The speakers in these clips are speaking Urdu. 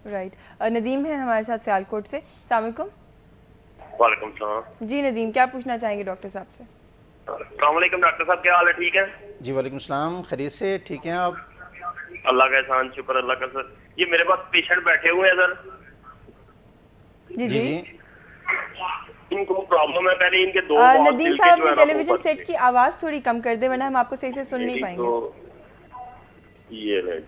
رائٹ. ندیم ہے ہمارے ساتھ سیالکوٹ سے. السلام علیکم. وعلیکم السلام. جی ندیم, کیا پوچھنا چاہیں گے ڈاکٹر صاحب سے؟ السلام علیکم ڈاکٹر صاحب, کیا حال ہے؟ ٹھیک ہے جی وعلیکم السلام, خیریت سے؟ ٹھیک ہیں آپ؟ اللہ کا احسان, شکر اللہ کا. سر یہ میرے پاس پیشنٹ بیٹھے ہوئے ہیں سر. جی جی ان کو پرابلم ہے, پہلے ان کے دو ندیم صاحب اپنے ٹیلی ویژن سیٹ کی آواز تھوڑی کم کر دیں ورنہ ہم آپ کو صحیح سے سن نہیں پائیں گے. یہ ہے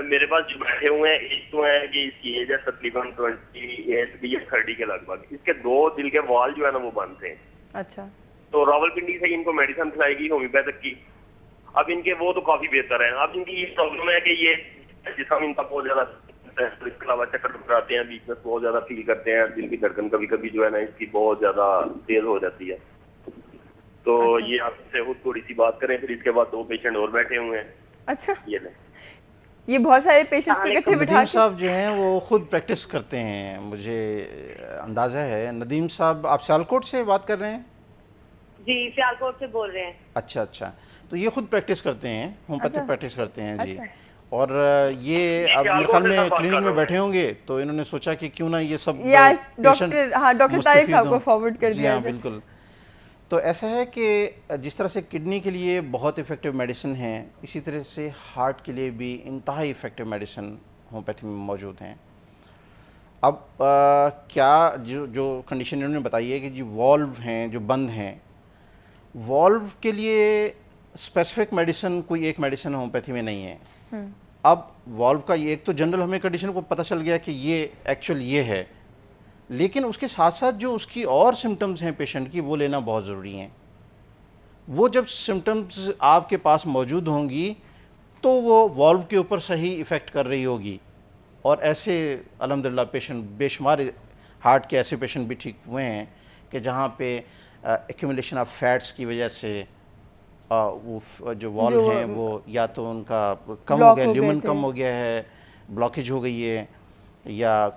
میرے پاس جو بیٹھے ہوئے ہیں, ایک تو ہے کہ اس کی ایج ہے تقریباً 28 یا 30 کے لگ بھگ. اس کے دو دل کے وال جو ہے نا وہ بند تھے. اچھا. تو راولپنڈی سے ان کو میڈیسن کھلائی گئی ہومیوپیتھک کی. اب ان کے وہ تو کافی بہتر ہیں. اب ان کی یہ پرابلم ہے کہ یہ جسم ان کا بہت زیادہ, اس کے علاوہ چکر ٹکراتے ہیں, ویکنس بہت زیادہ فیل کرتے ہیں, دل کی دھڑکن کبھی کبھی جو ہے نا اس کی بہت زیادہ تیز ہو جاتی ہے. تو یہ آپ سے خود تھوڑی سی بات کریں, پھر اس کے بعد 2 پیشنٹ اور بیٹھے ہوئے ہیں. اچھا, یہ لیں, یہ بہت سارے پیشنٹس کو اکٹھے بٹھا ندیم صاحب جو ہیں وہ خود پریکٹس کرتے ہیں, مجھے اندازہ ہے. ندیم صاحب آپ سیالکوٹ سے بات کر رہے ہیں؟ جی سیالکوٹ سے بول رہے ہیں. اچھا, تو یہ خود پریکٹس کرتے ہیں, ہومیوپیتھک پریکٹس کرتے ہیں جی. اور یہ اب میرے خیال میں کلینک میں بیٹھے ہوں گے تو انہوں نے سوچا کہ کیوں نہ یہ سب ڈاکٹر طارق صاحب کو فارورڈ کر دیا. جی ہاں بالکل. تو ایسا ہے کہ جس طرح سے کڈنی کے لیے بہت افیکٹو میڈیسن ہیں, اسی طرح سے ہارٹ کے لیے بھی انتہائی افیکٹو میڈیسن ہومیوپیتھی میں موجود ہیں. اب کیا جو کنڈیشن انہوں نے بتائی ہے کہ جی والو ہیں جو بند ہیں, والو کے لیے اسپیسیفک میڈیسن کوئی ایک میڈیسن ہومیوپیتھی میں نہیں ہے. اب والو کا یہ ایک تو جنرل ہمیں کنڈیشن کو پتہ چل گیا کہ یہ ایکچوئل یہ ہے, لیکن اس کے ساتھ ساتھ جو اس کی اور سمٹمز ہیں پیشنٹ کی وہ لینا بہت ضروری ہیں. وہ جب سمٹمز آپ کے پاس موجود ہوں گی تو وہ والو کے اوپر صحیح ایفیکٹ کر رہی ہوگی. اور ایسے الحمدللہ پیشنٹ بے شمار ہارٹ کے ایسے پیشنٹ بھی ٹھیک ہوئے ہیں کہ جہاں پہ ایکیومولیشن آف فیٹس کی وجہ سے وہ جو والو ہیں وہ یا تو ان کا کم ہو گیا, لیومن کم ہو گیا ہے, بلاکیج ہو گئی ہے, یا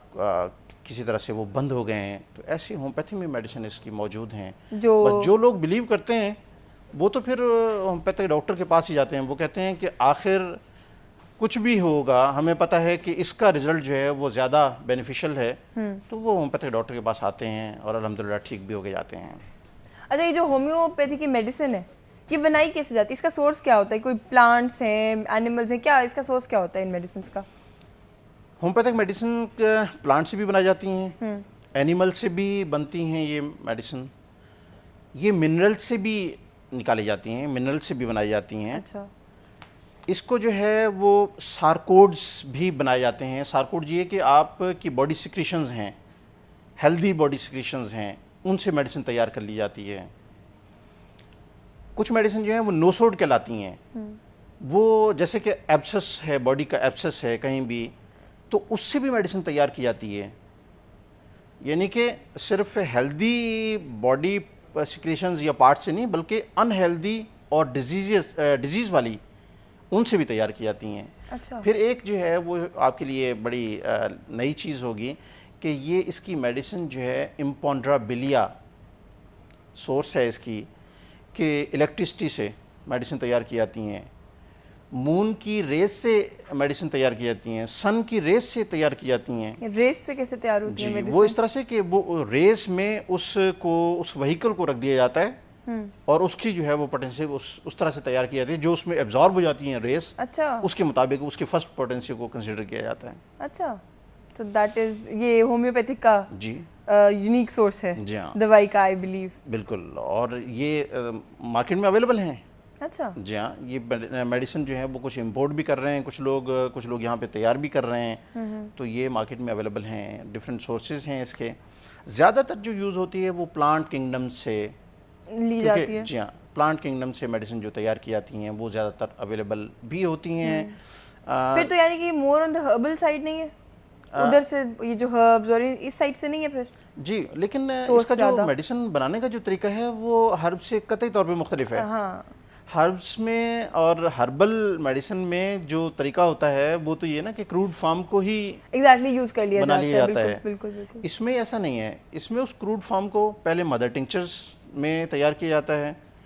کسی طرح سے وہ بند ہو گئے ہیں. تو ایسی ہومیوپیتھی میں میڈیسن اس کی موجود ہیں. بس جو لوگ بلیو کرتے ہیں وہ تو پھر ہومیوپیتھک ڈاکٹر کے پاس ہی جاتے ہیں. وہ کہتے ہیں کہ آخر کچھ بھی ہوگا ہمیں پتہ ہے کہ اس کا رزلٹ جو ہے وہ زیادہ بینیفیشل ہے, تو وہ ہومیوپیتھک ڈاکٹر کے پاس آتے ہیں اور الحمدللہ ٹھیک بھی ہو کے جاتے ہیں. اچھا, یہ جو ہومیوپیتھی کی میڈیسن ہے یہ بنائی کیسے جاتی ہے؟ اس کا سورس کیا ہوتا ہے؟ کوئی پلانٹس ہیں, اینیملز ہیں, کیا اس کا سورس کیا ہوتا ہے ان میڈیسنس کا؟ ہومیوپیتھک میڈیسن پلانٹ سے بھی بنائی جاتی ہیں, اینیمل سے بھی بنتی ہیں یہ میڈیسن, یہ منرل سے بھی نکالی جاتی ہیں, منرل سے بھی بنائی جاتی ہیں. اچھا. اس کو جو ہے وہ سارکوڈز بھی بنائے جاتے ہیں. سارکوڈ یہ ہے کہ آپ کی باڈی سیکریشنز ہیں, ہیلدی باڈی سیکریشنز ہیں, ان سے میڈیسن تیار کر لی جاتی ہے. کچھ میڈیسن جو ہیں وہ نوسوڈ کہلاتی ہیں, وہ جیسے کہ ایبسس ہے, باڈی کا ایبسس ہے کہیں بھی, تو اس سے بھی میڈیسن تیار کی جاتی ہے. یعنی کہ صرف ہیلدی باڈی سیکریشنز یا پارٹ سے نہیں بلکہ ان ہیلدی اور ڈیزیز والی ان سے بھی تیار کی جاتی ہیں. پھر ایک جو ہے وہ آپ کے لیے بڑی نئی چیز ہوگی کہ یہ اس کی میڈیسن جو ہے امپونڈرابیلیا سورس ہے اس کی, کہ الیکٹرسٹی سے میڈیسن تیار کی جاتی ہیں, مون کی ریز سے میڈیسن تیار کی جاتی ہیں, سن کی ریز سے تیار کی جاتی ہیں. ریز سے کیسے تیار ہوتی ہے میڈیسن؟ وہ اس طرح سے کہ وہ ریز میں اس وہیکل کو رکھ دیا جاتا ہے اور اس کی جو ہے وہ پوٹینسی اس طرح سے تیار کی جاتی ہے جو اس میں ایبزارب ہو جاتی ہیں ریز, اس کے مطابق اس کی فرسٹ پوٹینسی کو کنسیڈر کیا جاتا ہے. اچھا, تو دیٹ از یہ ہومیوپیتھک کا جی یونیک سورس ہے جی ہاں دوائی کا, آئی بلیو. بالکل, اور یہ مارکیٹ میں اویلیبل ہیں. اچھا. جی ہاں, یہ میڈیسن جو ہے وہ کچھ امپورٹ بھی کر رہے ہیں کچھ لوگ یہاں پہ تیار بھی کر رہے ہیں. تو یہ مارکیٹ میں اویلیبل ہیں, ڈفرینٹ سورسز ہیں اس کے. زیادہ تر جو یوز ہوتی ہے وہ پلانٹ کنگڈم سے لی جاتی ہے. جی ہاں, پلانٹ کنگڈم سے میڈیسن جو تیار کی جاتی ہیں وہ زیادہ تر اویلیبل بھی ہوتی ہیں. پھر تو یعنی کہ مور آن دا ہربل سائڈ نہیں ہے, ادھر سے یہ جو ہربز اور اس سائڈ سے نہیں ہے پھر؟ جی, لیکن اس کا جو میڈیسن بنانے کا جو طریقہ ہے وہ ہرب سے قطعی طور پہ مختلف ہے. ہربس میں اور ہربل میڈیسن میں جو طریقہ ہوتا ہے وہ تو یہ نا کہ کروڈ فارم کو ہی یوز کر لیا جاتا ہے. بالکل. اس میں ایسا نہیں ہے, اس میں اس کروڈ فارم کو پہلے مدر ٹنکچرز میں تیار کیا جاتا ہے,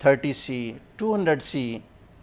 30C, 200C,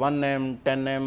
1M, 10M,